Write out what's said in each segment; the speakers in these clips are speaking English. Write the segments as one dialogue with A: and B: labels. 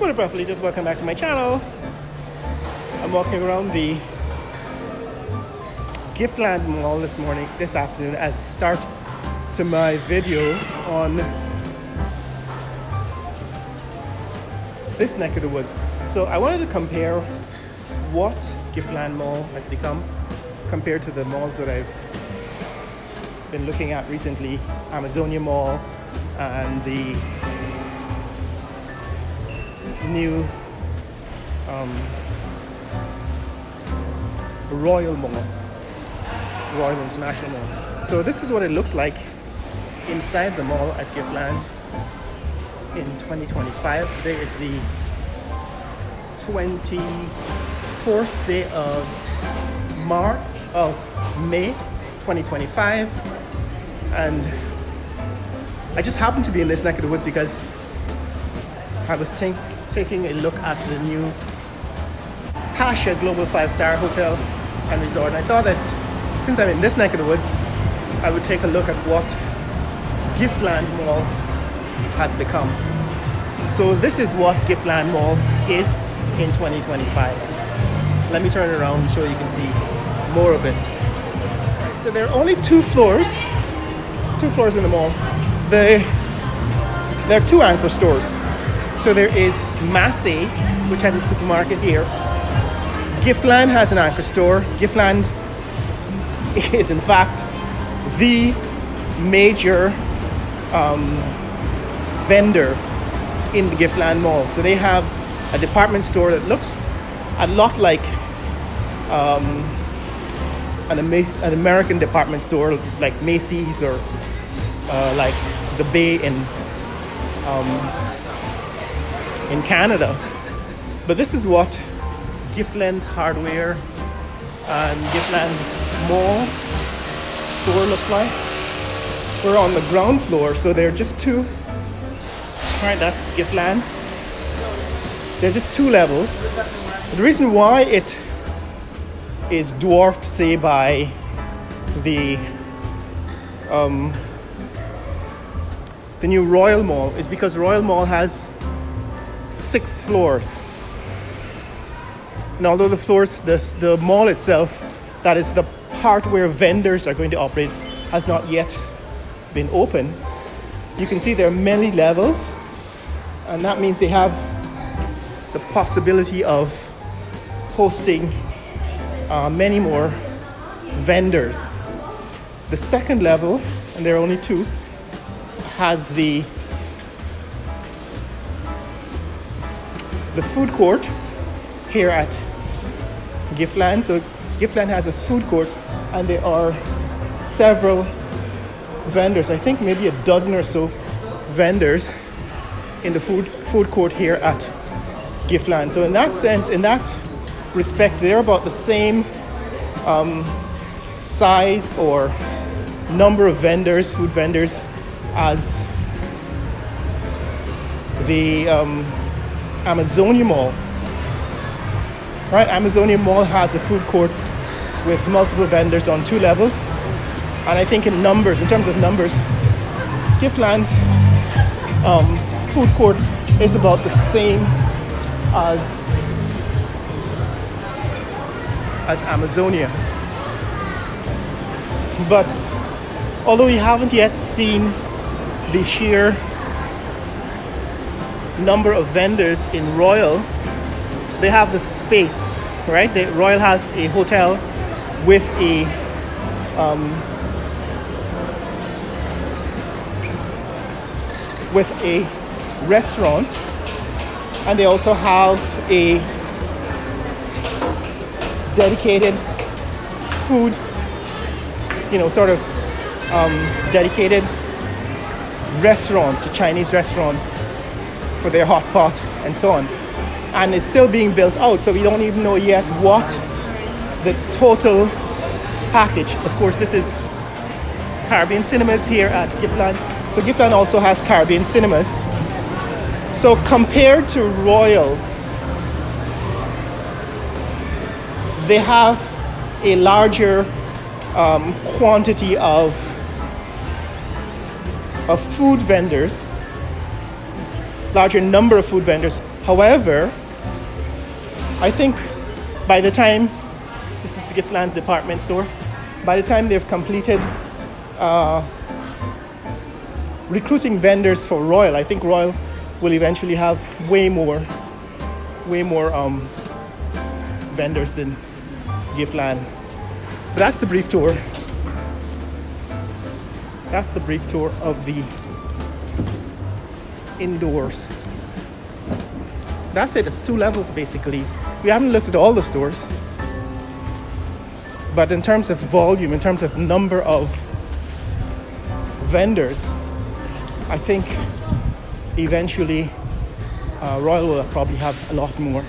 A: What up, just welcome back to my channel. I'm walking around the Giftland Mall this afternoon as a start to my video on this neck of the woods. So I wanted to compare what Giftland Mall has become compared to the malls that I've been looking at recently, Amazonia Mall and the new Royal International Mall. So this is what it looks like inside the mall at Giftland in 2025. Today is the 24th day of May 2025, and I just happened to be in this neck of the woods because I was taking a look at the new Pasha Global 5-star Hotel and Resort, and I thought that since I'm in this neck of the woods, I would take a look at what Giftland Mall has become. So this is what Giftland Mall is in 2025. Let me turn it around and show you can see more of it. So there are only two floors in the mall. There are two anchor stores. So there is Massey, which has a supermarket here. Giftland has an anchor store. Giftland is in fact the major vendor in the Giftland Mall. So they have a department store that looks a lot like an American department store like Macy's or like the Bay in Canada. But this is what Giftland's hardware and Giftland Mall store looks like. We're on the ground floor, so they're just two. Alright, that's Giftland. They're just two levels. The reason why it is dwarfed, say, by the new Royal Mall is because Royal Mall has 6 floors. And although the mall itself, that is the part where vendors are going to operate, has not yet been open, you can see there are many levels, and that means they have the possibility of hosting many more vendors. The second level, and there are only 2, has the food court here at Giftland. So Giftland has a food court, and there are several vendors. I think maybe a dozen or so vendors in the food court here at Giftland. So in that sense, in that respect, they're about the same size or number of vendors, food vendors, as the Amazonia Mall. Right, Amazonia Mall has a food court with multiple vendors on 2 levels, and I think in terms of numbers, Giftland's food court is about the same as Amazonia. But although we haven't yet seen the sheer number of vendors in Royal, they have the space, right? Royal has a hotel with a restaurant, and they also have a dedicated food, dedicated restaurant, a Chinese restaurant for their hot pot and so on. And it's still being built out, so we don't even know yet what the total package. Of course, this is Caribbean Cinemas here at Giftland. So Giftland also has Caribbean Cinemas. So compared to Royal, they have a larger quantity of food vendors, larger number of food vendors, However, I think by the time, this is the Giftland's department store, by the time they've completed recruiting vendors for Royal, I think Royal will eventually have way more vendors than Giftland. But that's the brief tour. That's the brief tour of the indoors. That's it. It's 2 levels basically. We haven't looked at all the stores, but in terms of volume, in terms of number of vendors, I think eventually Royal will probably have a lot more.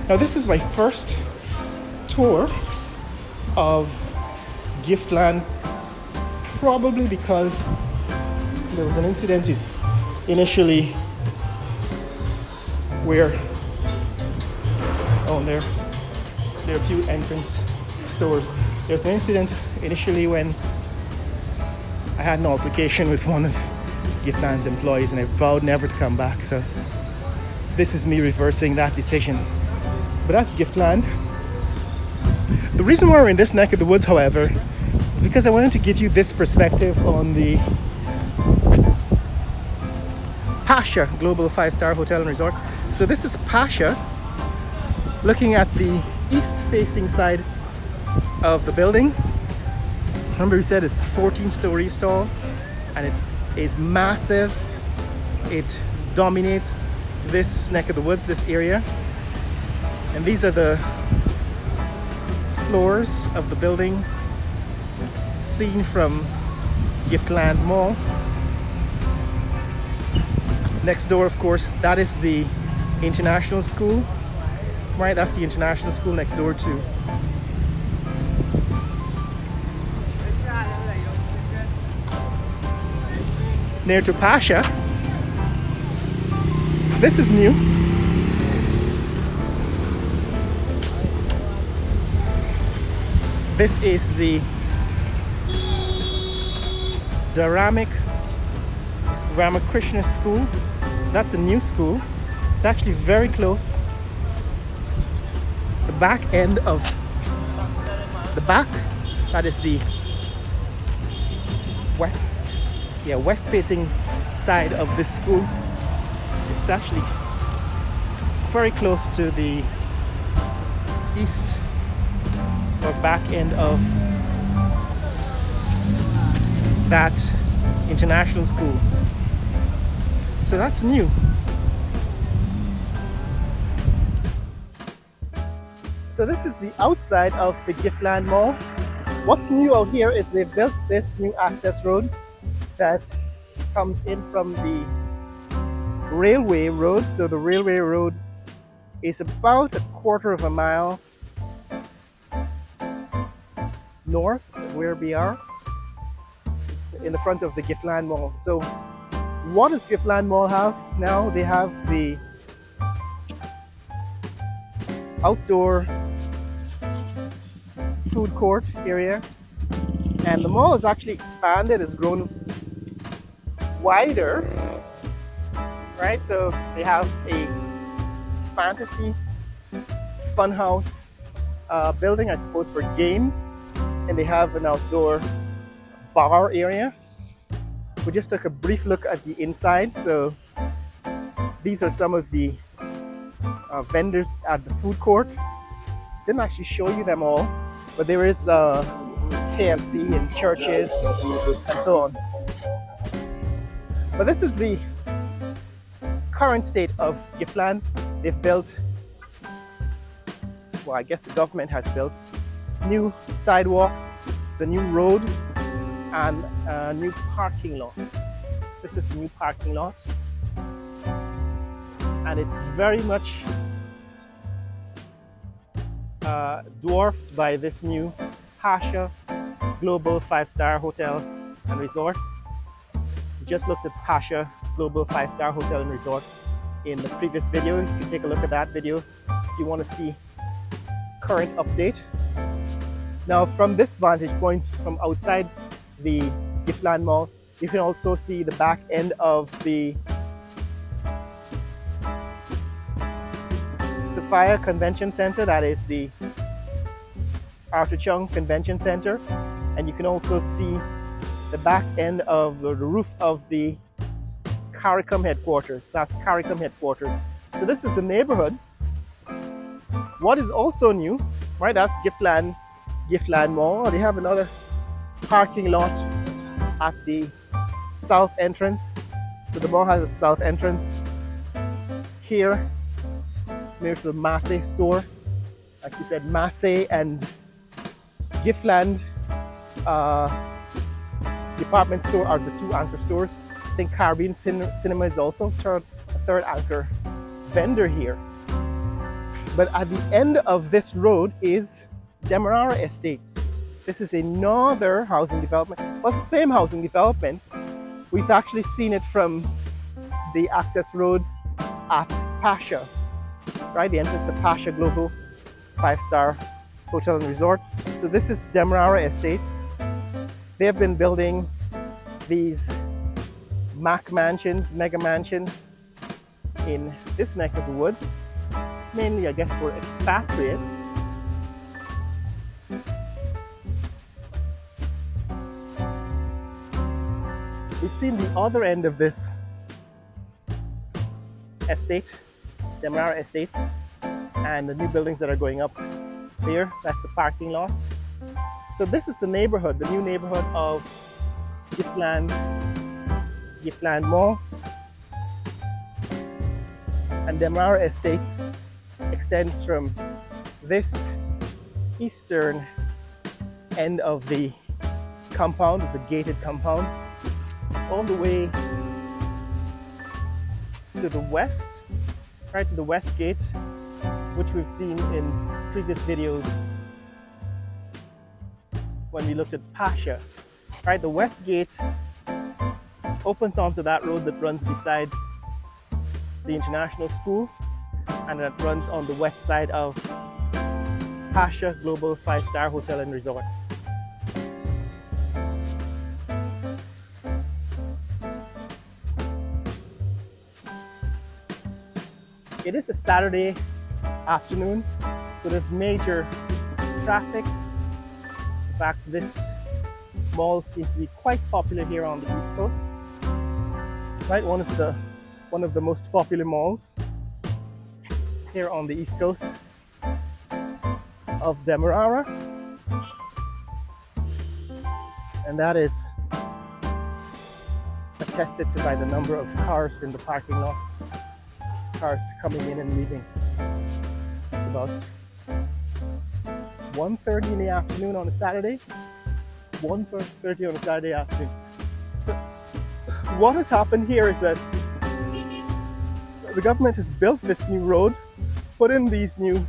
A: Now this is my first tour of Giftland, probably because there was an incident initially where there are a few entrance stores. There's an incident initially when I had an altercation with one of Giftland's employees and I vowed never to come back, so this is me reversing that decision. But that's Giftland. The reason why we're in this neck of the woods, however, is because I wanted to give you this perspective on the Pasha Global 5-Star Hotel and Resort. So this is Pasha, looking at the east-facing side of the building. Remember we said it's 14 stories tall and it is massive. It dominates this neck of the woods, this area. And these are the floors of the building seen from Giftland Mall. Next door, of course, that is the international school. Right, that's the international school next door too. Near to Pasha, this is new. This is the Dharmic Ramakrishna School. So that's a new school. It's actually very close. The back end of the back, that is the west facing side of this school. It's actually very close to the east or back end of that international school. So that's new. So this is the outside of the Giftland Mall. What's new out here is they've built this new access road that comes in from the railway road. So the railway road is about a quarter of a mile north of where we are, in the front of the Giftland Mall. So what does Giftland Mall have now? They have the outdoor food court area, and the mall has actually expanded, has grown wider, right? So they have a fantasy funhouse building, I suppose, for games, and they have an outdoor bar area. We just took a brief look at the inside. So these are some of the vendors at the food court. Didn't actually show you them all, but there is KFC and churches and so on. But this is the current state of Giftland. They've built, well, I guess the government has built new sidewalks, the new road, and a new parking lot. This is the new parking lot, and it's very much dwarfed by this new Pasha Global 5-Star Hotel and Resort. We just looked at Pasha Global 5-Star Hotel and Resort in the previous video. You can take a look at that video if you want to see current update. Now from this vantage point from outside the Giftland Mall, you can also see the back end of the Sophia Convention Center, that is the Arthur Chung Convention Center. And you can also see the back end of the roof of the CARICOM headquarters. That's CARICOM headquarters. So this is the neighborhood. What is also new, right? That's Giftland Mall. They have another parking lot at the south entrance. So the mall has a south entrance here near to the Massey store. Like you said, Massey and Giftland department store are the two anchor stores. I think Caribbean Cinema is also a third anchor vendor here. But at the end of this road is Demerara Estates. This is another housing development. Well, it's the same housing development. We've actually seen it from the access road at Pasha, right? The entrance to Pasha Global 5-star Hotel and Resort. So this is Demerara Estates. They have been building these mega mansions in this neck of the woods, mainly I guess for expatriates. We've seen the other end of this estate, Demerara Estates, and the new buildings that are going up there. That's the parking lot. So this is the neighborhood, the new neighborhood of Giftland Mall. And Demerara Estates extends from this eastern end of the compound. It's a gated compound, all the way to the west, right to the west gate, which we've seen in previous videos when we looked at Pasha. Right, the west gate opens onto that road that runs beside the International School, and that runs on the west side of Pasha Global 5-star Hotel and Resort. It is a Saturday afternoon, so there's major traffic. In fact, this mall seems to be quite popular here on the East Coast. Right, one of the most popular malls here on the East Coast of Demerara, and that is attested to by the number of cars in the parking lot. Cars coming in and leaving. It's about 1:30 in the afternoon on a Saturday. 1:30 on a Saturday afternoon. So what has happened here is that the government has built this new road, put in these new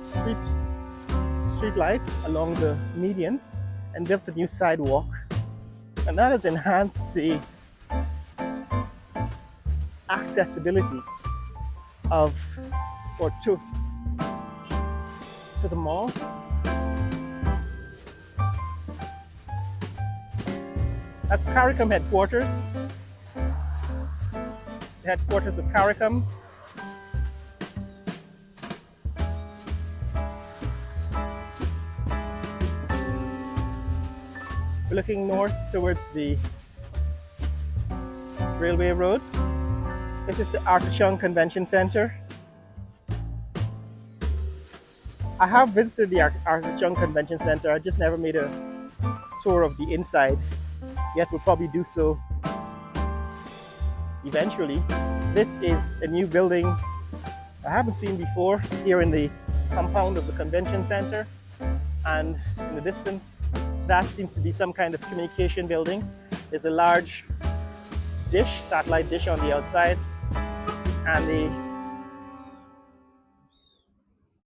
A: street lights along the median, and built a new sidewalk, and that has enhanced the accessibility to the mall. That's CARICOM headquarters. The headquarters of CARICOM. We're looking north towards the railway road. This is the Arthur Chung Convention Center. I have visited the Arthur Chung Convention Center. I just never made a tour of the inside. Yet we'll probably do so eventually. This is a new building I haven't seen before here in the compound of the convention center. And in the distance, that seems to be some kind of communication building. There's a large dish, satellite dish on the outside, and the